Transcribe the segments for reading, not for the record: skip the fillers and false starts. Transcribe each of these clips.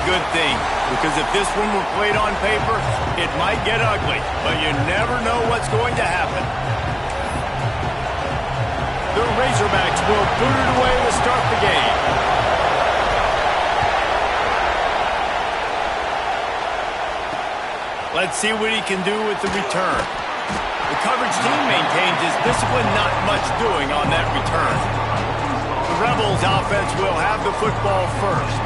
good thing, because if this one were played on paper, it might get ugly, but you never know what's going to happen. The Razorbacks will boot it away to start the game. Let's see what he can do with the return. The coverage team maintains his discipline, not much doing on that return. The Rebels offense will have the football first.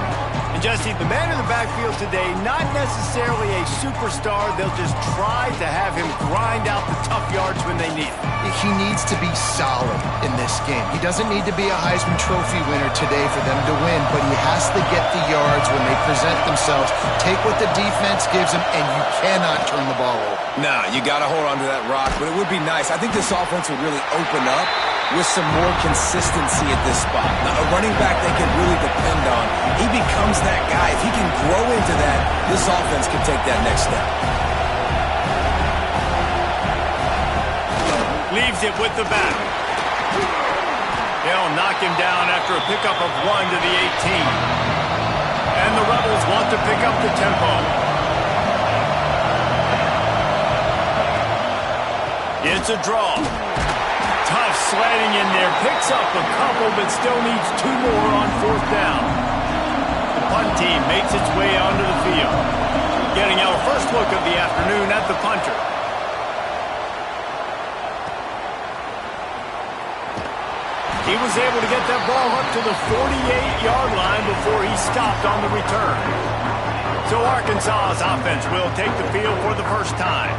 And Jesse, the man in the backfield today, not necessarily a superstar. They'll just try to have him grind out the tough yards when they need it. He needs to be solid in this game. He doesn't need to be a Heisman Trophy winner today for them to win, but he has to get the yards when they present themselves. Take what the defense gives him, and you cannot turn the ball over. Nah, you got to hold on to that rock, but it would be nice. I think this offense would really open up with some more consistency at this spot. Now, a running back they can really depend on. He becomes that guy. If he can grow into that, this offense can take that next step. Leaves it with the back. They'll knock him down after a pickup of 1 to the 18. And the Rebels want to pick up the tempo. It's a draw. Tough sledding in there. Picks up a couple, but still needs 2 more on 4th down. The punt team makes its way onto the field. Getting our first look of the afternoon at the punter. He was able to get that ball up to the 48-yard line before he stopped on the return. So Arkansas's offense will take the field for the first time.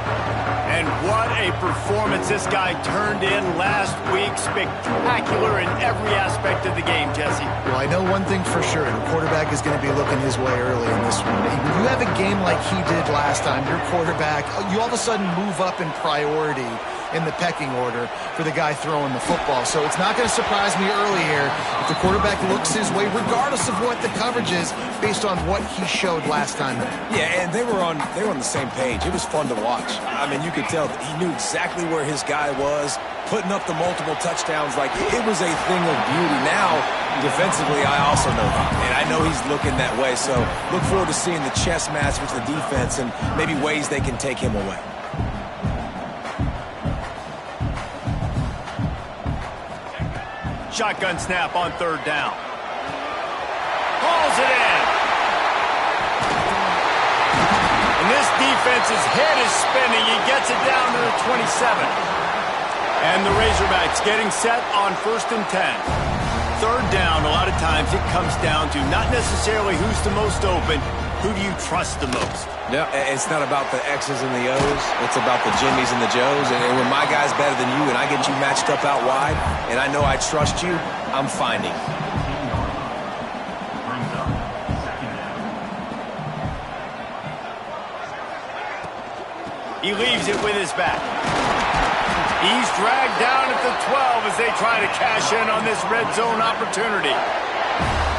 And what a performance this guy turned in last week. Spectacular in every aspect of the game, Jesse. Well, I know one thing for sure. The quarterback is going to be looking his way early in this one. When you have a game like he did last time, your quarterback, you all of a sudden move up in priority in the pecking order for the guy throwing the football. So it's not going to surprise me early here if the quarterback looks his way, regardless of what the coverage is, based on what he showed last time. Yeah, and they were on the same page. It was fun to watch. I mean, you could tell that he knew exactly where his guy was, putting up the multiple touchdowns. Like, it was a thing of beauty. Now, defensively, I also know that. And I know he's looking that way. So look forward to seeing the chess match with the defense and maybe ways they can take him away. Shotgun snap on 3rd down. Hauls it in. And this defense's head is spinning. He gets it down to the 27. And the Razorbacks getting set on 1st and 10. 3rd down, a lot of times it comes down to not necessarily who's the most open, who do you trust the most? Yeah, it's not about the X's and the O's. It's about the Jimmies and the Joes. And when my guy's better than you and I get you matched up out wide and I know I trust you, I'm finding. He leaves it with his back. He's dragged down at the 12 as they try to cash in on this red zone opportunity.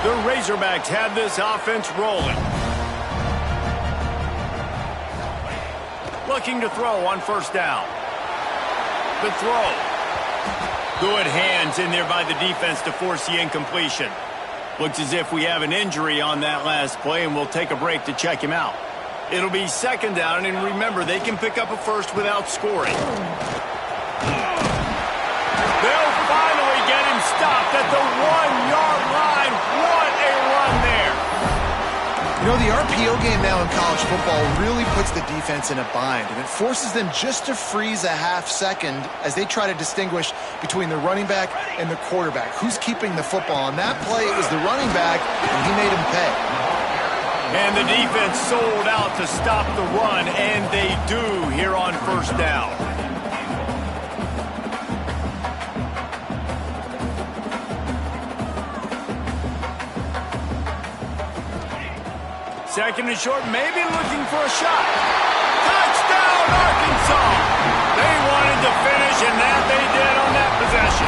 The Razorbacks have this offense rolling. Looking to throw on 1st down. The throw. Good hands in there by the defense to force the incompletion. Looks as if we have an injury on that last play, and we'll take a break to check him out. It'll be 2nd down, and remember, they can pick up a first without scoring. They'll finally get him stopped at the 1-yard line. What a run there. You know, the RPO game now in college football really puts the defense in a bind, and it forces them just to freeze a half second as they try to distinguish between the running back and the quarterback. Who's keeping the football? On that play, it was the running back, and he made him pay. And the defense sold out to stop the run, and they do here on 1st down. 2nd and short, maybe looking for a shot. Touchdown, Arkansas! They wanted to finish, and that they did on that possession.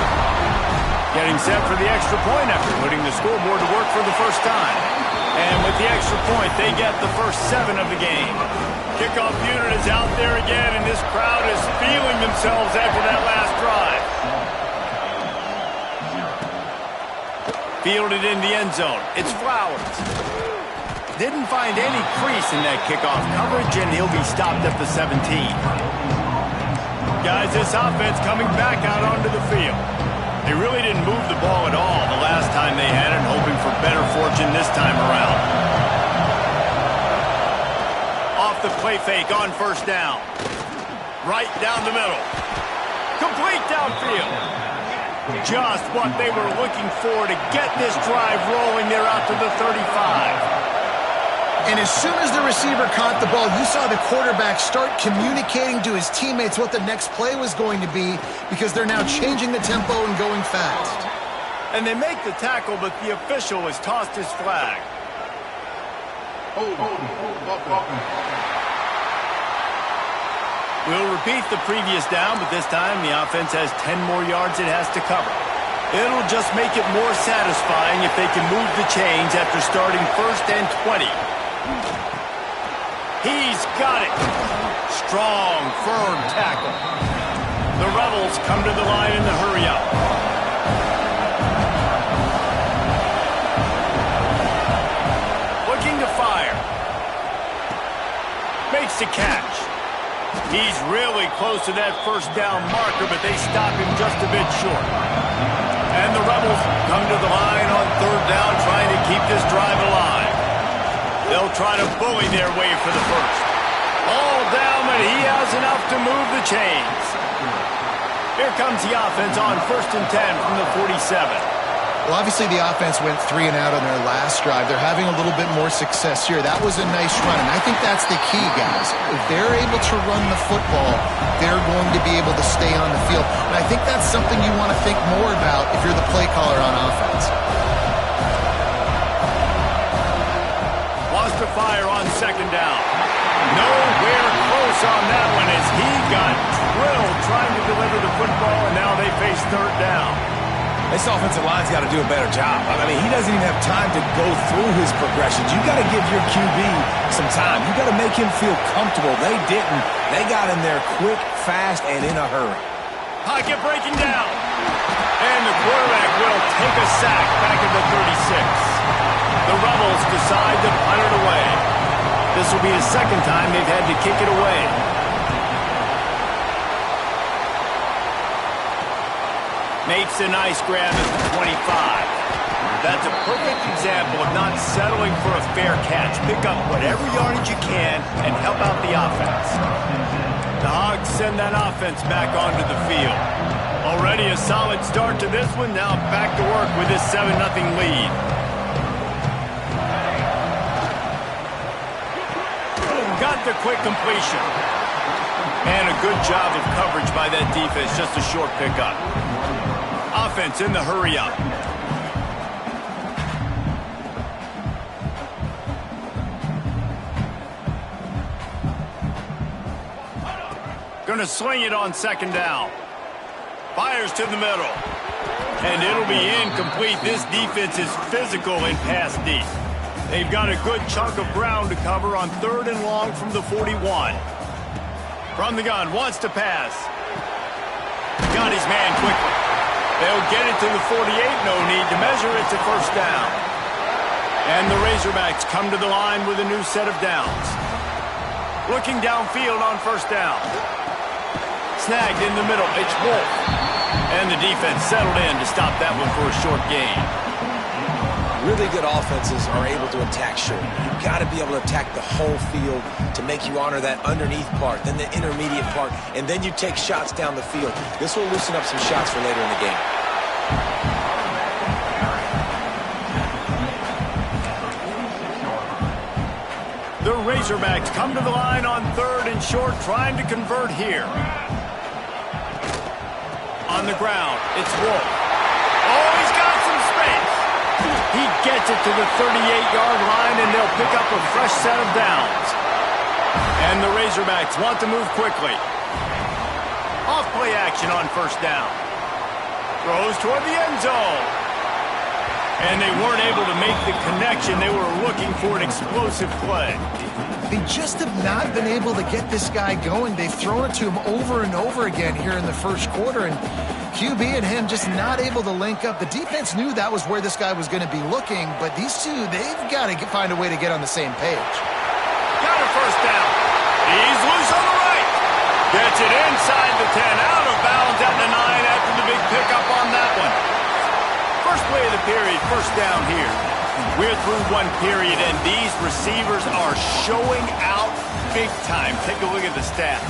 Getting set for the extra point after putting the scoreboard to work for the first time. And with the extra point, they get the first 7 of the game. Kickoff unit is out there again, and this crowd is feeling themselves after that last drive. Fielded in the end zone. It's Flowers. didn't find any crease in that kickoff coverage, and he'll be stopped at the 17. Guys, this offense coming back out onto the field. They really didn't move the ball at all the last time they had it, hoping for better fortune this time around. Off the play fake on first down. Right down the middle. Complete downfield. Just what they were looking for to get this drive rolling. They're out to the 35. And as soon as the receiver caught the ball, you saw the quarterback start communicating to his teammates what the next play was going to be, because they're now changing the tempo and going fast. And they make the tackle, but the official has tossed his flag. We'll repeat the previous down, but this time the offense has 10 more yards it has to cover. It'll just make it more satisfying if they can move the chains after starting 1st and 20. He's got it. Strong, firm tackle. The Rebels come to the line in the hurry-up. Looking to fire. Makes the catch. He's really close to that first down marker, but they stop him just a bit short. And the Rebels come to the line on 3rd down, trying to keep this drive alive. They'll try to bully their way for the first. All down, but he has enough to move the chains. Here comes the offense on 1st and 10 from the 47. Well, obviously the offense went 3 and out on their last drive. They're having a little bit more success here. That was a nice run, and I think that's the key, guys. If they're able to run the football, they're going to be able to stay on the field. And I think that's something you want to think more about if you're the play caller on offense. Wants to fire on 2nd down. Nowhere close on that one as he got drilled trying to deliver the football, and now they face 3rd down. This offensive line's got to do a better job. I mean, he doesn't even have time to go through his progressions. You got to give your QB some time. You got to make him feel comfortable. They didn't. They got in there quick, fast, and in a hurry. Pocket breaking down. And the quarterback will take a sack back at the 36. The Rebels decide to punt it away. This will be the 2nd time they've had to kick it away. Makes a nice grab at the 25. That's a perfect example of not settling for a fair catch. Pick up whatever yardage you can and help out the offense. The Hogs send that offense back onto the field. Already a solid start to this one. Now back to work with this 7-0 lead. Got the quick completion. And a good job of coverage by that defense. Just a short pickup. Offense in the hurry-up. Going to sling it on 2nd down. Fires to the middle. And it'll be incomplete. This defense is physical in pass deep. They've got a good chunk of ground to cover on 3rd and long from the 41. From the gun, wants to pass. Got his man quickly. They'll get it to the 48, no need to measure it to 1st down. And the Razorbacks come to the line with a new set of downs. Looking downfield on 1st down. Snagged in the middle, it's Wolf. And the defense settled in to stop that one for a short gain. Really good offenses are able to attack short. You've got to be able to attack the whole field to make you honor that underneath part, then the intermediate part, and then you take shots down the field. This will loosen up some shots for later in the game. The Razorbacks come to the line on 3rd and short, trying to convert here. On the ground, it's Wolf. Oh, he's got some space. He gets it to the 38-yard line, and they'll pick up a fresh set of downs. And the Razorbacks want to move quickly. Off play action on 1st down. Throws toward the end zone. And they weren't able to make the connection. They were looking for an explosive play. They just have not been able to get this guy going. They've thrown it to him over and over again here in the 1st quarter, and QB and him just not able to link up. The defense knew that was where this guy was going to be looking, but these two, they've got to find a way to get on the same page. Got a first down. He's loose on the right. Gets it inside the 10, out of bounds at the 9 after the big pickup on that one. First play of the period, first down here. We're through one period, and these receivers are showing out big time. Take a look at the stats.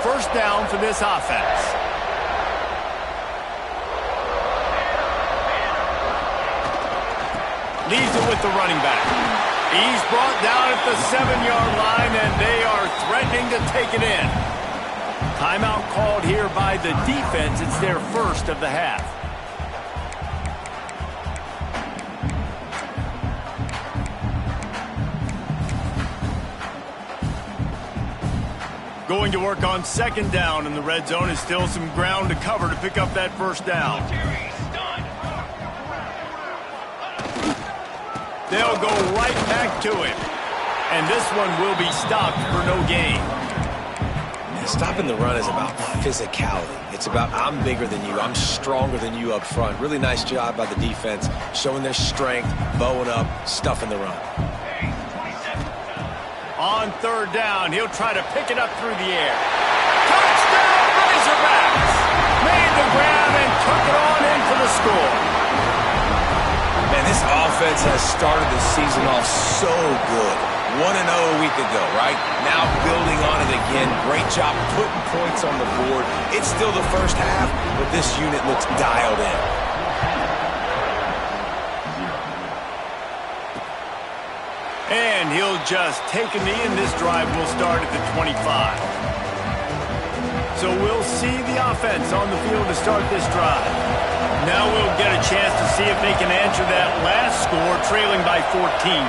First down for this offense. Leaves it with the running back. He's brought down at the 7-yard line, and they are threatening to take it in. Timeout called here by the defense. It's their first of the half. Going to work on second down, and the red zone is still some ground to cover to pick up that first down. They'll go right back to him. And this one will be stopped for no gain. Stopping the run is about physicality. It's about I'm bigger than you, I'm stronger than you up front. Really nice job by the defense, showing their strength, bowing up, stuffing the run. On third down, he'll try to pick it up through the air. Touchdown, Razorbacks! Made the grab and took it on in for the score. Man, this offense has started the season off so good. 1-0 a week ago, right? Now building on it again. Great job putting points on the board. It's still the first half, but this unit looks dialed in. And he'll just take a knee, and this drive will start at the 25. So we'll see the offense on the field to start this drive. Now we'll get a chance to see if they can answer that last score, trailing by 14,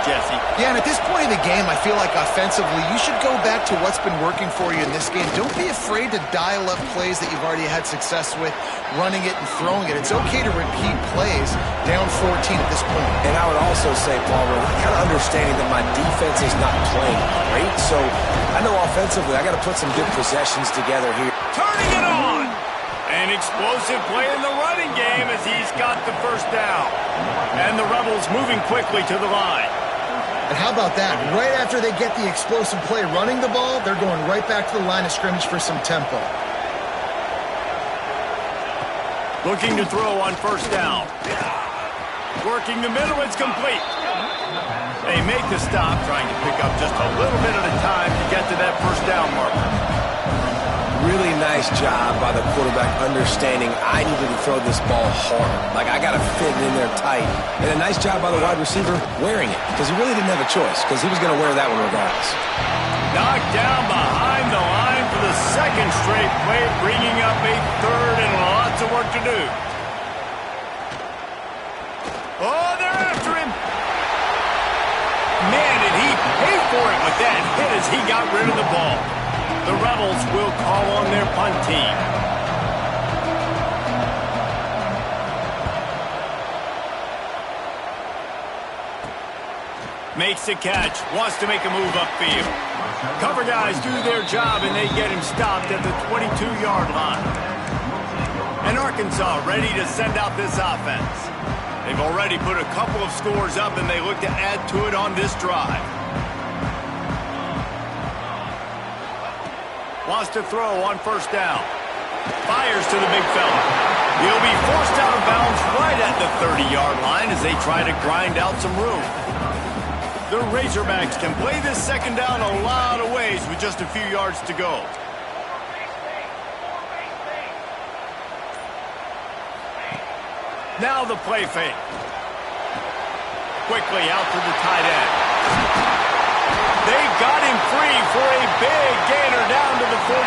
Jesse. Yeah, and at this point of the game, I feel like offensively, you should go back to what's been working for you in this game. Don't be afraid to dial up plays that you've already had success with, running it and throwing it. It's okay to repeat plays down 14 at this point. And I would also say, Palmer, kind of understanding that my defense is not playing great, so I know offensively I got to put some good possessions together here. Turning it on! An explosive play in the running game as he's got the first down. And the Rebels moving quickly to the line. And how about that? Right after they get the explosive play running the ball, they're going right back to the line of scrimmage for some tempo. Looking to throw on first down. Working the middle, it's complete. They make the stop, trying to pick up just a little bit at a time to get to that first down marker. Really nice job by the quarterback understanding I needed to throw this ball hard. Like, I got to fit it in there tight. And a nice job by the wide receiver wearing it, because he really didn't have a choice, because he was going to wear that one regardless. Knocked down behind the line for the second straight play, bringing up a third and lots of work to do. Oh, they're after him. Man, did he pay for it with that hit as he got rid of the ball. The Rebels will call on their punt team. Makes the catch, wants to make a move upfield. Cover guys do their job, and they get him stopped at the 22-yard line. And Arkansas ready to send out this offense. They've already put a couple of scores up, and they look to add to it on this drive. Wants to throw on first down. Fires to the big fella. He'll be forced out of bounds right at the 30-yard line as they try to grind out some room. The Razorbacks can play this second down a lot of ways with just a few yards to go. Now the play fake. Quickly out to the tight end. They got him free for a big gainer down to the 43.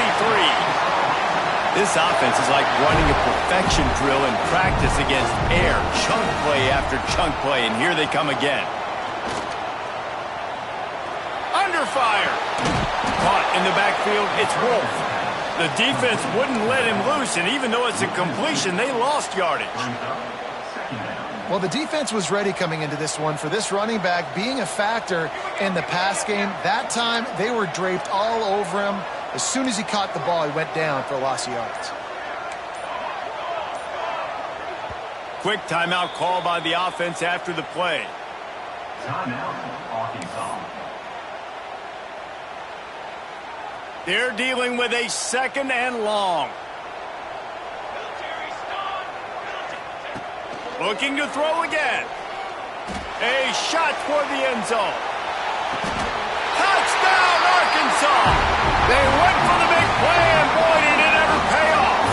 This offense is like running a perfection drill in practice against air. Chunk play after chunk play, and here they come again. Under fire. Caught in the backfield, it's Wolf. The defense wouldn't let him loose, and even though it's a completion, they lost yardage. Well, the defense was ready coming into this one for this running back being a factor in the pass game. That time, they were draped all over him. As soon as he caught the ball, he went down for a loss of yards. Quick timeout call by the offense after the play. They're dealing with a 2nd and long. Looking to throw again. A shot toward the end zone. Touchdown, Arkansas! They went for the big play, and boy, did it ever pay off.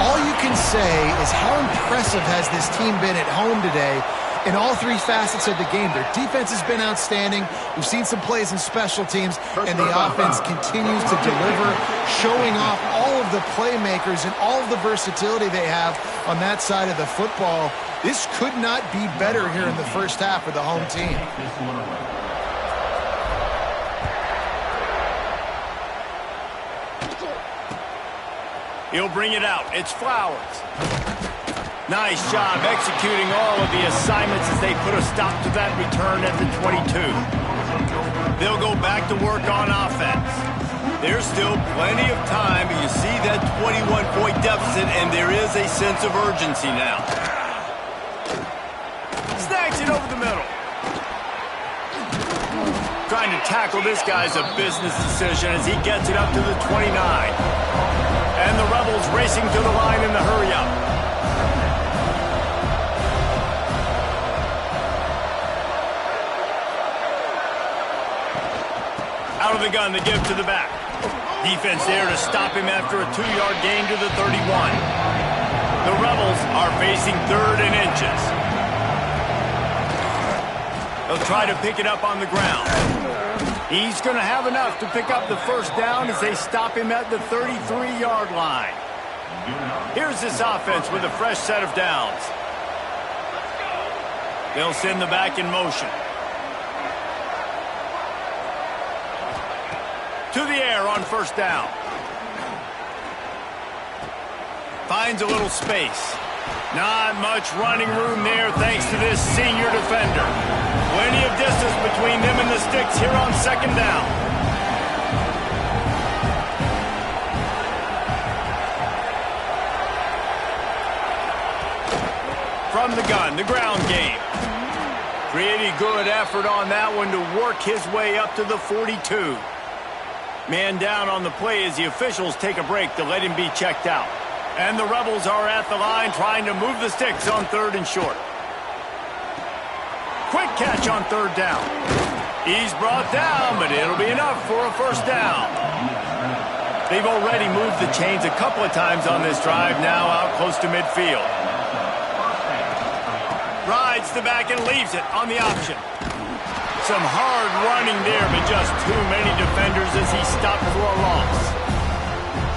All you can say is how impressive has this team been at home today in all 3 facets of the game. Their defense has been outstanding. We've seen some plays in special teams, and the offense continues to deliver, showing off all of the playmakers and all of the versatility they have on that side of the football. This could not be better here in the first half for the home team. He'll bring it out. It's Flowers. Nice job executing all of the assignments as they put a stop to that return at the 22. They'll go back to work on offense. There's still plenty of time, but you see that 21-point deficit, and there is a sense of urgency now. Snags it over the middle. Trying to tackle this guy's a business decision as he gets it up to the 29. And the Rebels racing to the line in the hurry-up. Out of the gun, they give to the back. Defense there to stop him after a 2-yard gain to the 31. The Rebels are facing 3rd and inches. They'll try to pick it up on the ground. He's going to have enough to pick up the first down as they stop him at the 33-yard line. Here's this offense with a fresh set of downs. They'll send the back in motion. To the air on first down. Finds a little space. Not much running room there thanks to this senior defender. Plenty of distance between them and the sticks here on 2nd down. From the gun, the ground game. Pretty good effort on that one to work his way up to the 42. Man down on the play as the officials take a break to let him be checked out. And the Rebels are at the line trying to move the sticks on 3rd and short. Quick catch on 3rd down. He's brought down, but it'll be enough for a first down. They've already moved the chains a couple of times on this drive, now out close to midfield. Rides the back and leaves it on the option. Some hard running there, but just too many defenders as he stopped for a loss.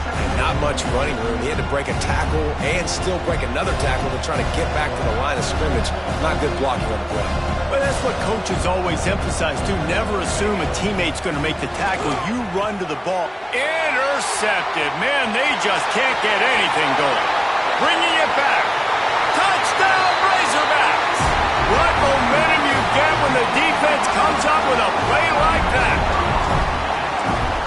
And not much running room. He had to break a tackle and still break another tackle to try to get back to the line of scrimmage. Not good blocking on the play. Well, that's what coaches always emphasize, too. Never assume a teammate's going to make the tackle. You run to the ball. Intercepted. Man, they just can't get anything going. Bringing it back. Touchdown, Razorbacks! What momentum you get when the defense comes up with a play like that.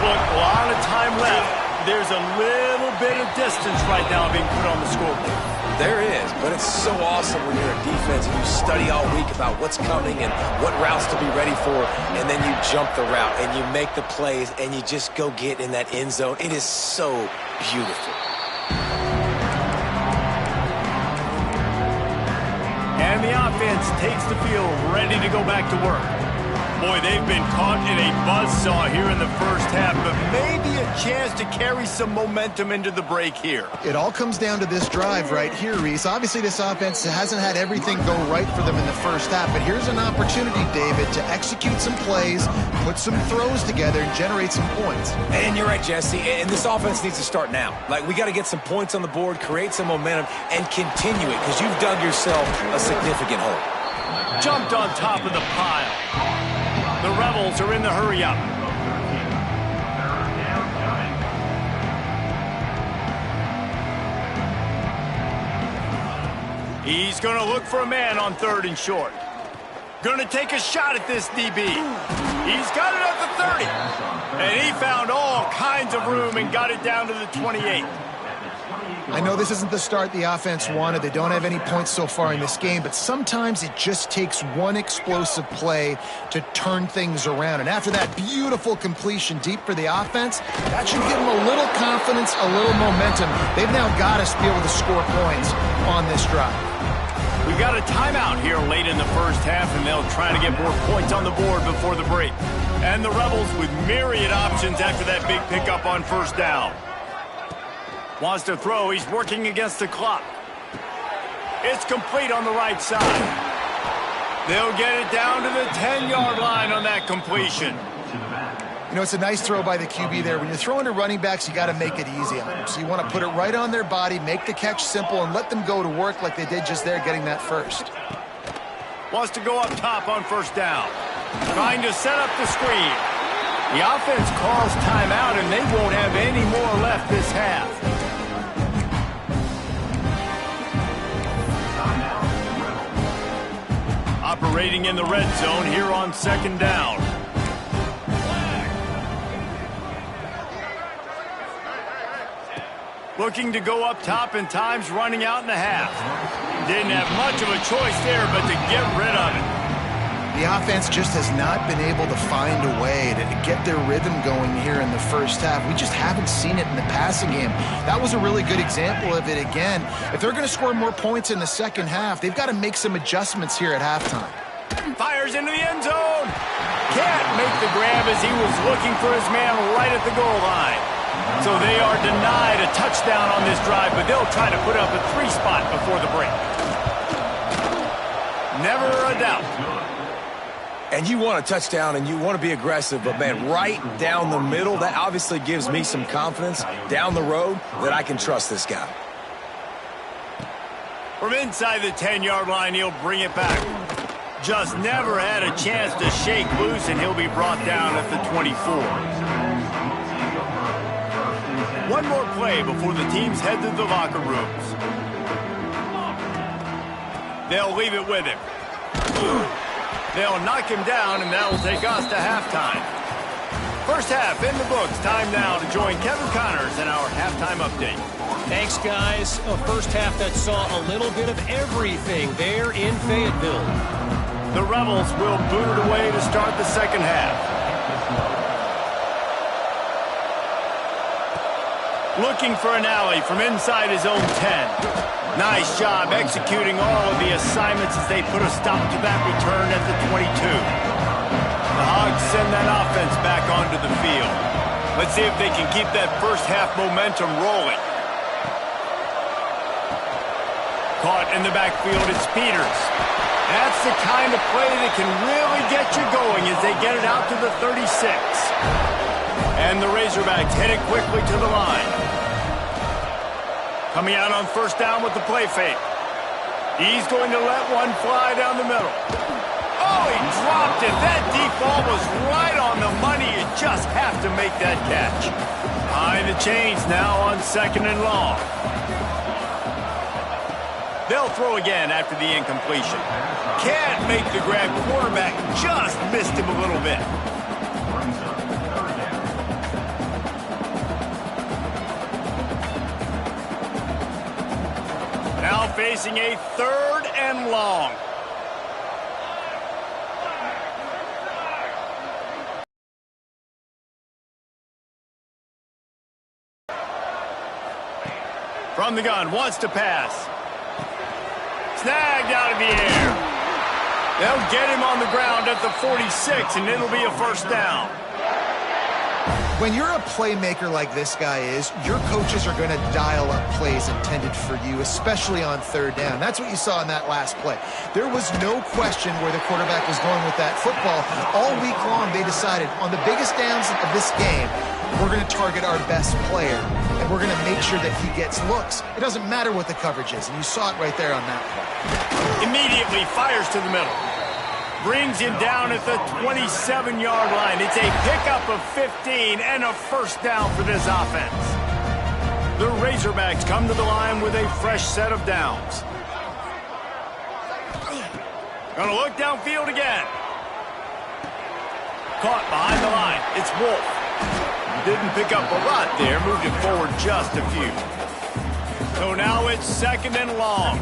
Look, a lot of time left. There's a little bit of distance right now being put on the scoreboard. There is, but it's so awesome when you're a defense and you study all week about what's coming and what routes to be ready for, and then you jump the route and you make the plays and you just go get in that end zone. It is so beautiful. And the offense takes the field, ready to go back to work. Boy, they've been caught in a buzzsaw here in the first half, but maybe a chance to carry some momentum into the break here. It all comes down to this drive right here, Reese. Obviously, this offense hasn't had everything go right for them in the first half, but here's an opportunity, David, to execute some plays, put some throws together, and generate some points. And you're right, Jesse, and this offense needs to start now. Like, we got to get some points on the board, create some momentum, and continue it, because you've dug yourself a significant hole. Jumped on top of the pile. The Rebels are in the hurry-up. He's going to look for a man on 3rd and short. Going to take a shot at this DB. He's got it at the 30. And he found all kinds of room and got it down to the 28. I know this isn't the start the offense wanted. They don't have any points so far in this game, but sometimes it just takes one explosive play to turn things around. And after that beautiful completion deep for the offense, that should give them a little confidence, a little momentum. They've now got to be able to score points on this drive. We've got a timeout here late in the first half, and they'll try to get more points on the board before the break. And the Rebels with myriad options after that big pickup on 1st down. Wants to throw. He's working against the clock. It's complete on the right side. They'll get it down to the 10-yard line on that completion. You know, it's a nice throw by the QB there. When you're throwing to running backs, you got to make it easy on them. So you want to put it right on their body, make the catch simple, and let them go to work like they did just there, getting that first. Wants to go up top on 1st down. Trying to set up the screen. The offense calls timeout, and they won't have any more left this half. Operating in the red zone here on 2nd down. Looking to go up top, and time's running out in the half. Didn't have much of a choice there but to get rid of it. The offense just has not been able to find a way to get their rhythm going here in the first half. We just haven't seen it in the passing game. That was a really good example of it again. If they're going to score more points in the second half, they've got to make some adjustments here at halftime. Fires into the end zone. Can't make the grab as he was looking for his man right at the goal line. So they are denied a touchdown on this drive, but they'll try to put up a 3 spot before the break. Never a doubt. And you want a touchdown and you want to be aggressive, but, man, right down the middle, that obviously gives me some confidence down the road that I can trust this guy. From inside the 10-yard line, he'll bring it back. Just never had a chance to shake loose, and he'll be brought down at the 24. One more play before the teams head to the locker rooms. They'll leave it with him. They'll knock him down, and that'll take us to halftime. First half in the books. Time now to join Kevin Connors in our halftime update. Thanks, guys. A first half that saw a little bit of everything there in Fayetteville. The Rebels will boot it away to start the second half. Looking for an alley from inside his own 10. Nice job executing all of the assignments as they put a stop to that return at the 22. The Hogs send that offense back onto the field. Let's see if they can keep that first half momentum rolling. Caught in the backfield, it's Peters. That's the kind of play that can really get you going as they get it out to the 36. And the Razorbacks headed quickly to the line. Coming out on 1st down with the play fake. He's going to let one fly down the middle. Oh, he dropped it. That deep ball was right on the money. You just have to make that catch. Behind the chains now on 2nd and long. They'll throw again after the incompletion. Can't make the grab. Quarterback just missed him a little bit. Now facing a 3rd and long. From the gun, wants to pass. Snagged out of the air. They'll get him on the ground at the 46, and it'll be a 1st down. When you're a playmaker like this guy is, your coaches are going to dial up plays intended for you, especially on 3rd down. That's what you saw in that last play. There was no question where the quarterback was going with that football. All week long, they decided on the biggest downs of this game, we're going to target our best player, and we're going to make sure that he gets looks. It doesn't matter what the coverage is, and you saw it right there on that play. Immediately fires to the middle. Brings him down at the 27-yard line. It's a pickup of 15 and a 1st down for this offense. The Razorbacks come to the line with a fresh set of downs. Gonna look downfield again. Caught behind the line. It's Wolf. Didn't pick up a lot there. Moved it forward just a few. So now it's 2nd and long.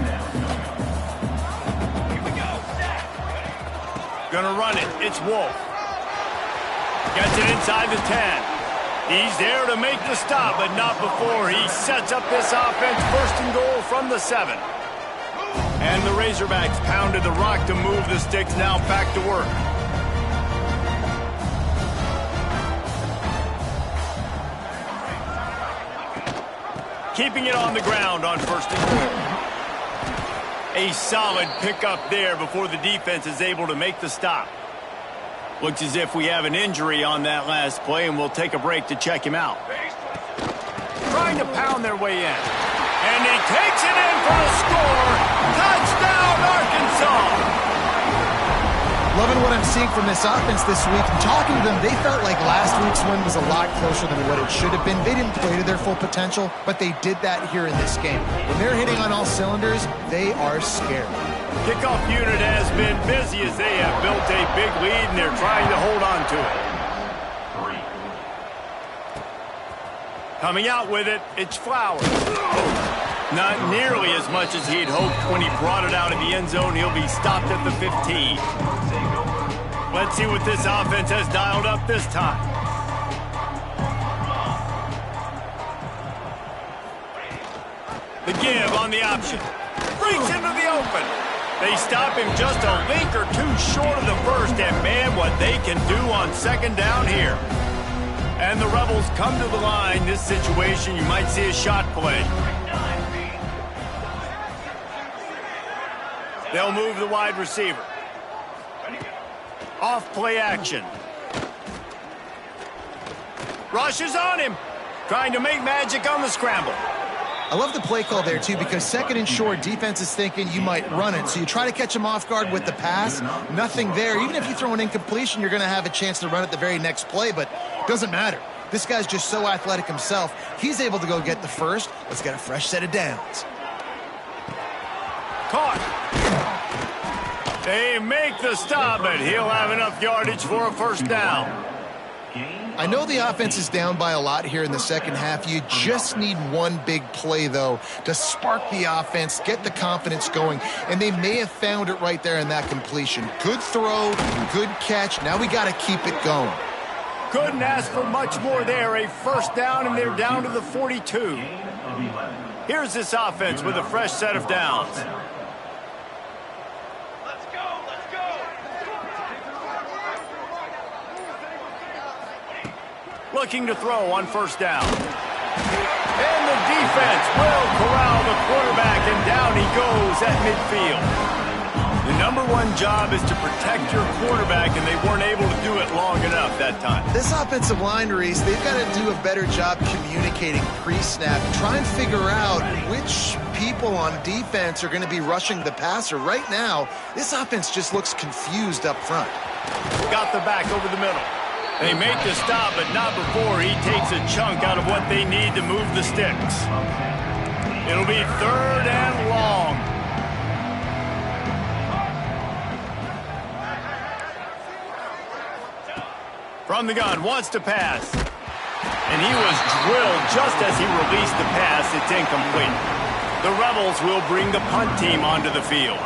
Gonna run it. It's Wolf. Gets it inside the 10. He's there to make the stop, but not before he sets up this offense. 1st and goal from the 7. And the Razorbacks pounded the rock to move the sticks. Now back to work. Keeping it on the ground on 1st and goal. A solid pickup there before the defense is able to make the stop. Looks as if we have an injury on that last play, and we'll take a break to check him out. Trying to pound their way in. And he takes it in for a score. Touchdown, Arkansas! Loving what I'm seeing from this offense this week. And talking to them, they felt like last week's win was a lot closer than what it should have been. They didn't play to their full potential, but they did that here in this game. When they're hitting on all cylinders, they are scared. Kickoff unit has been busy as they have built a big lead, and they're trying to hold on to it. Coming out with it, it's Flowers. Not nearly as much as he'd hoped when he brought it out of the end zone. He'll be stopped at the 15. Let's see what this offense has dialed up this time. The give on the option. Breaks into the open. They stop him just a link or two short of the first, and man, what they can do on 2nd down here. And the Rebels come to the line. This situation, you might see a shot play. They'll move the wide receiver. Off play action. Rushes on him. Trying to make magic on the scramble. I love the play call there, too, because 2nd and short, defense is thinking you might run it. So you try to catch them off guard with the pass. Nothing there. Even if you throw an incompletion, you're going to have a chance to run it the very next play, but it doesn't matter. This guy's just so athletic himself. He's able to go get the first. Let's get a fresh set of downs. Caught. They make the stop, but he'll have enough yardage for a 1st down. I know the offense is down by a lot here in the 2nd half. You just need one big play, though, to spark the offense, get the confidence going, and they may have found it right there in that completion. Good throw, good catch. Now we got to keep it going. Couldn't ask for much more there. A 1st down, and they're down to the 42. Here's this offense with a fresh set of downs. Looking to throw on 1st down. And the defense will corral the quarterback, and down he goes at midfield. The #1 job is to protect your quarterback, and they weren't able to do it long enough that time. This offensive line, Reese, they've got to do a better job communicating pre-snap. Try and figure out which people on defense are going to be rushing the passer. Right now, this offense just looks confused up front. Got the back over the middle. They make the stop, but not before he takes a chunk out of what they need to move the sticks. It'll be 3rd and long. From the gun, wants to pass. And he was drilled just as he released the pass. It's incomplete. The Rebels will bring the punt team onto the field.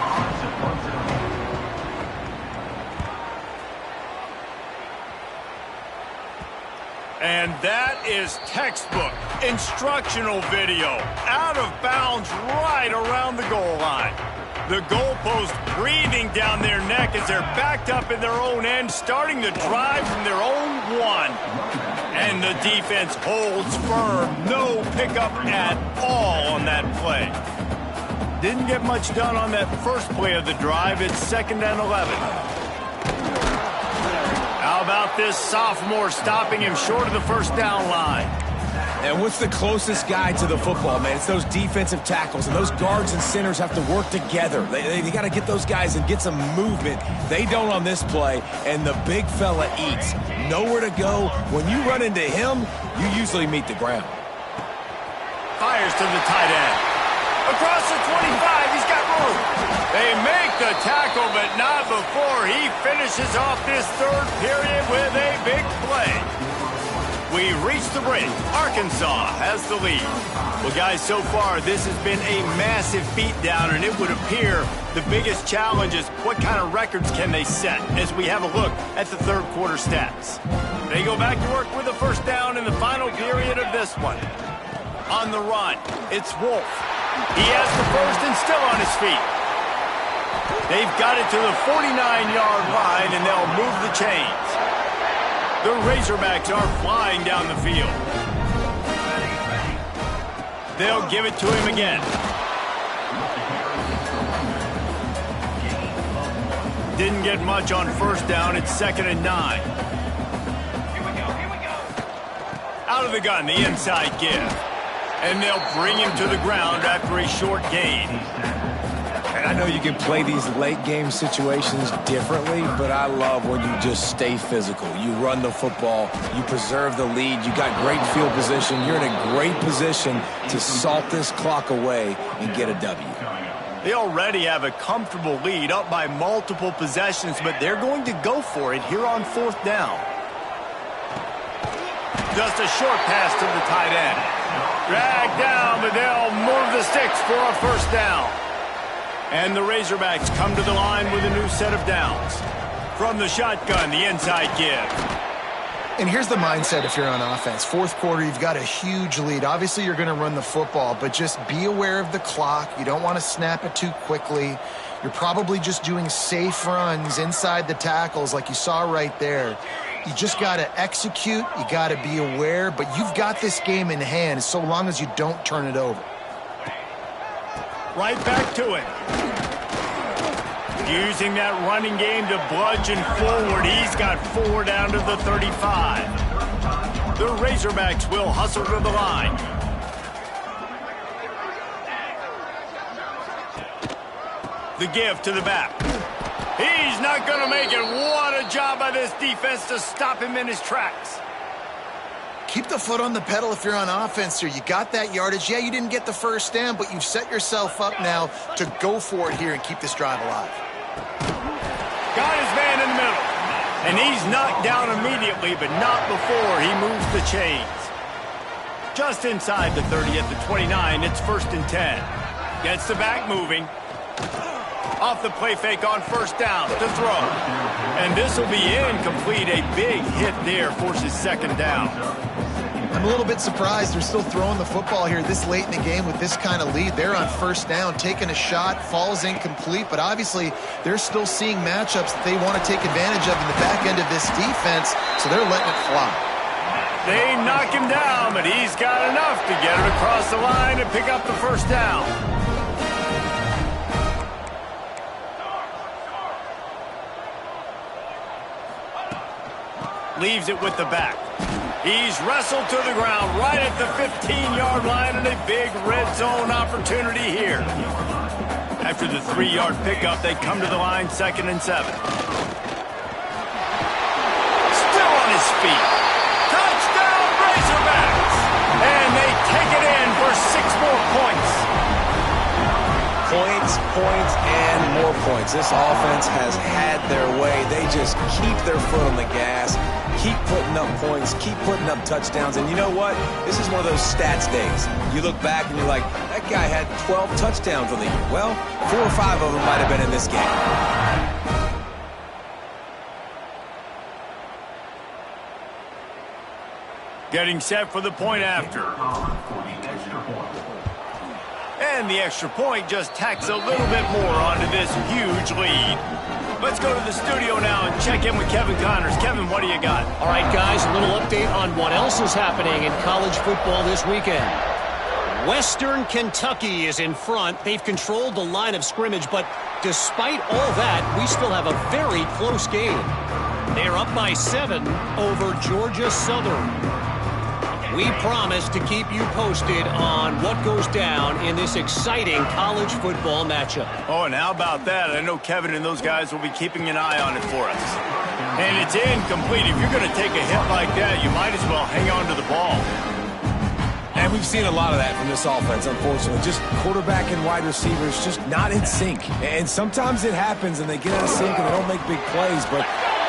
And that is textbook instructional video. Out of bounds right around the goal line. The goalpost breathing down their neck as they're backed up in their own end, starting the drive from their own 1. And the defense holds firm. No pickup at all on that play. Didn't get much done on that first play of the drive. It's 2nd and 11. How about this sophomore stopping him short of the 1st down line? And what's the closest guy to the football, man? It's those defensive tackles, and those guards and centers have to work together. They got to get those guys and get some movement. They don't on this play, and the big fella eats. Nowhere to go. When you run into him, you usually meet the ground. Fires to the tight end. Across the 25, he's got They make the tackle, but not before he finishes off this third period with a big play. We reached the break. Arkansas has the lead. Well, guys, so far this has been a massive beatdown, and it would appear the biggest challenge is what kind of records can they set as we have a look at the third quarter stats. They go back to work with a first down in the final period of this one. On the run, it's Wolf. He has the first and still on his feet. They've got it to the 49-yard line, and they'll move the chains. The Razorbacks are flying down the field. They'll give it to him again. Didn't get much on first down. It's 2nd and 9. Out of the gun, the inside give. And they'll bring him to the ground after a short gain. And I know you can play these late game situations differently, but I love when you just stay physical. You run the football, you preserve the lead, you got great field position, you're in a great position to salt this clock away and get a W. They already have a comfortable lead up by multiple possessions, but they're going to go for it here on fourth down. Just a short pass to the tight end. Dragged down, but they'll move the sticks for a first down. And the Razorbacks come to the line with a new set of downs. From the shotgun, the inside give. And here's the mindset if you're on offense. Fourth quarter, you've got a huge lead. Obviously, you're going to run the football, but just be aware of the clock. You don't want to snap it too quickly. You're probably just doing safe runs inside the tackles like you saw right there. You just got to execute. You got to be aware, but you've got this game in hand so long as you don't turn it over. Right back to it. Using that running game to bludgeon forward. He's got 4 down to the 35. The Razorbacks will hustle to the line. The give to the back. He's not going to make it. What a job by this defense to stop him in his tracks. Keep the foot on the pedal if you're on offense here. You got that yardage. Yeah, you didn't get the first down, but you've set yourself up now to go for it here and keep this drive alive. Got his man in the middle. And he's knocked down immediately, but not before he moves the chains. Just inside the 30 at the 29, it's 1st and 10. Gets the back moving. Off the play fake on first down to throw. And this will be incomplete. A big hit there forces 2nd down. I'm a little bit surprised they're still throwing the football here this late in the game with this kind of lead. They're on first down, taking a shot, falls incomplete, but obviously they're still seeing matchups that they want to take advantage of in the back end of this defense, so they're letting it fly. They knock him down, but he's got enough to get it across the line and pick up the first down. Leaves it with the back. He's wrestled to the ground right at the 15-yard line, and a big red zone opportunity here. After the 3-yard pickup, they come to the line 2nd and 7. Still on his feet. Touchdown, Razorbacks! And they take it in for 6 more points. Points, and more points. This offense has had their way. They just keep their foot on the gas, keep putting up points, keep putting up touchdowns. And you know what? This is one of those stats days. You look back and you're like, that guy had 12 touchdowns on the year. Well, 4 or 5 of them might have been in this game. Getting set for the point after. And the extra point just tacks a little bit more onto this huge lead. Let's go to the studio now and check in with Kevin Connors. Kevin, what do you got? All right, guys, a little update on what else is happening in college football this weekend. Western Kentucky is in front. They've controlled the line of scrimmage, but despite all that, we still have a very close game. They're up by 7 over Georgia Southern. We promise to keep you posted on what goes down in this exciting college football matchup. Oh, and how about that? I know Kevin and those guys will be keeping an eye on it for us. And it's incomplete. If you're going to take a hit like that, you might as well hang on to the ball. And we've seen a lot of that from this offense, unfortunately. Just quarterback and wide receivers just not in sync. And sometimes it happens and they get out of sync and they don't make big plays. But,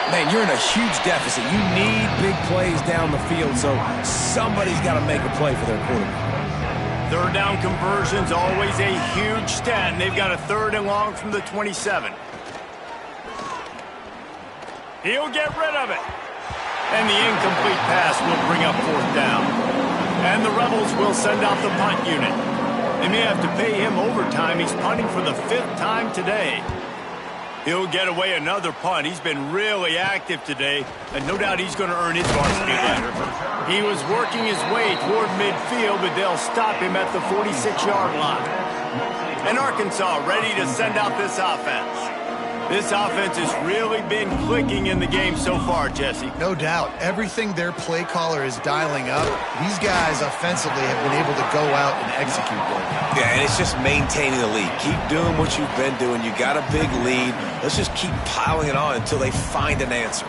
man, you're in a huge deficit. You need big plays down the field, so somebody's got to make a play for their quarterback. Third down conversion's always a huge stat, and they've got a 3rd and long from the 27. He'll get rid of it. And the incomplete pass will bring up 4th down. And the Rebels will send out the punt unit. They may have to pay him overtime. He's punting for the 5th time today. He'll get away another punt. He's been really active today, and no doubt he's going to earn his varsity letter. He was working his way toward midfield, but they'll stop him at the 46-yard line. And Arkansas ready to send out this offense. This offense has really been clicking in the game so far, Jesse. No doubt. Everything their play caller is dialing up, these guys offensively have been able to go out and execute well. Yeah, and it's just maintaining the lead. Keep doing what you've been doing. You got a big lead. Let's just keep piling it on until they find an answer.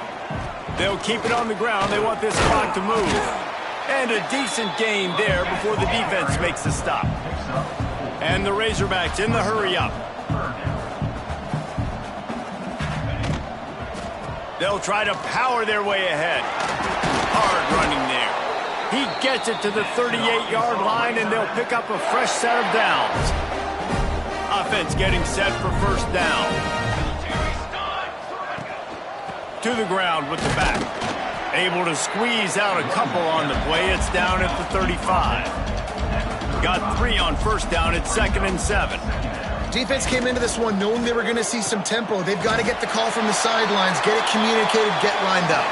They'll keep it on the ground. They want this clock to move. And a decent gain there before the defense makes the stop. And the Razorbacks in the hurry-up. They'll try to power their way ahead. Hard running there. He gets it to the 38-yard line, and they'll pick up a fresh set of downs. Offense getting set for 1st down. To the ground with the back. Able to squeeze out a couple on the play. It's down at the 35. Got 3 on 1st down. It's 2nd and 7. Defense came into this one knowing they were going to see some tempo. They've got to get the call from the sidelines, get it communicated, get lined up.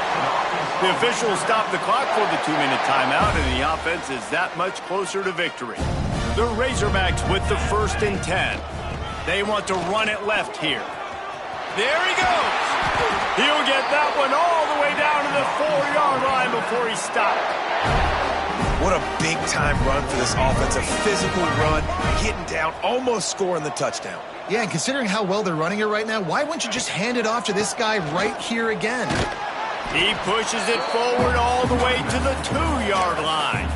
The officials stopped the clock for the 2-minute timeout, and the offense is that much closer to victory. The Razorbacks with the 1st and 10. They want to run it left here. There he goes. He'll get that one all the way down to the 4-yard line before he stopped. What a big-time run for this offense. A physical run, getting down, almost scoring the touchdown. Yeah, and considering how well they're running it right now, why wouldn't you just hand it off to this guy right here again? He pushes it forward all the way to the 2-yard line.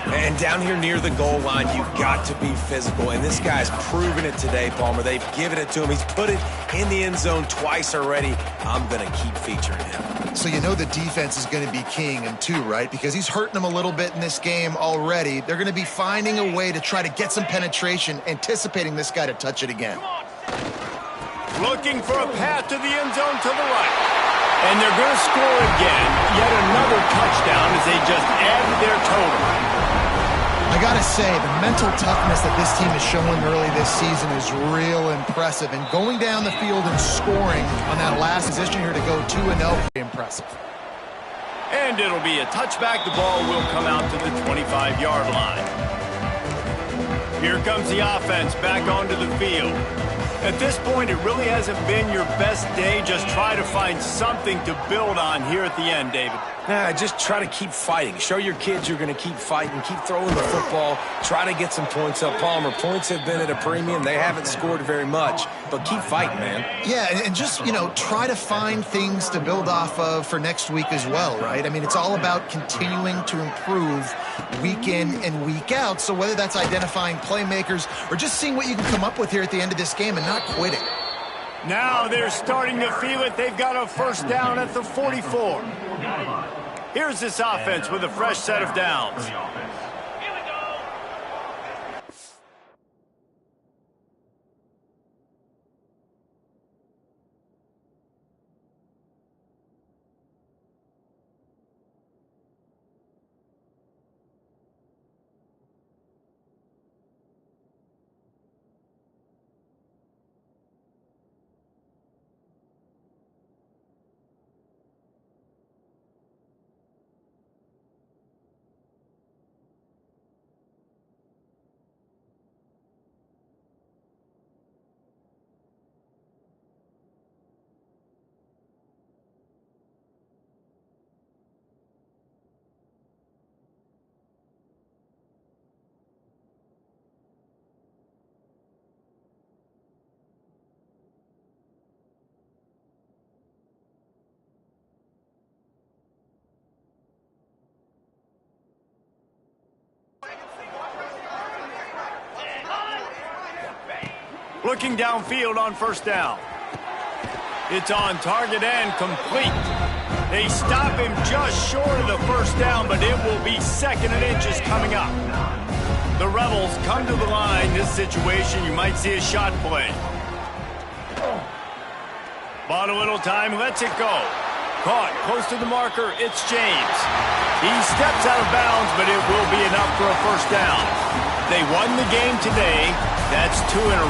And down here near the goal line, you've got to be physical. And this guy's proven it today, Palmer. They've given it to him. He's put it in the end zone twice already. I'm going to keep featuring him. So you know the defense is going to be keying him too, right? Because he's hurting them a little bit in this game already. They're going to be finding a way to try to get some penetration, anticipating this guy to touch it again. Looking for a path to the end zone to the right. And they're going to score again. Yet another touchdown as they just add to their total. I got to say, the mental toughness that this team is showing early this season is real impressive. And going down the field and scoring on that last position here to go 2-0, impressive. And it'll be a touchback. The ball will come out to the 25-yard line. Here comes the offense back onto the field. At this point, it really hasn't been your best day. Just try to find something to build on here at the end, David. Just try to keep fighting. Show your kids you're going to keep fighting. Keep throwing the football. Try to get some points up. Palmer, points have been at a premium. They haven't scored very much, but keep fighting, man. Yeah, and just, try to find things to build off of for next week as well, right? I mean, it's all about continuing to improve week in and week out. So whether that's identifying playmakers or just seeing what you can come up with here at the end of this game and not quitting. Now they're starting to feel it. They've got a 1st down at the 44. Here's this offense with a fresh set of downs. Looking downfield on first down. It's on target and complete. They stop him just short of the first down, but it will be 2nd and inches coming up. The Rebels come to the line. This situation, you might see a shot play. Bought a little time, lets it go. Caught close to the marker, it's James. He steps out of bounds, but it will be enough for a first down. They won the game today. That's 2 in a row.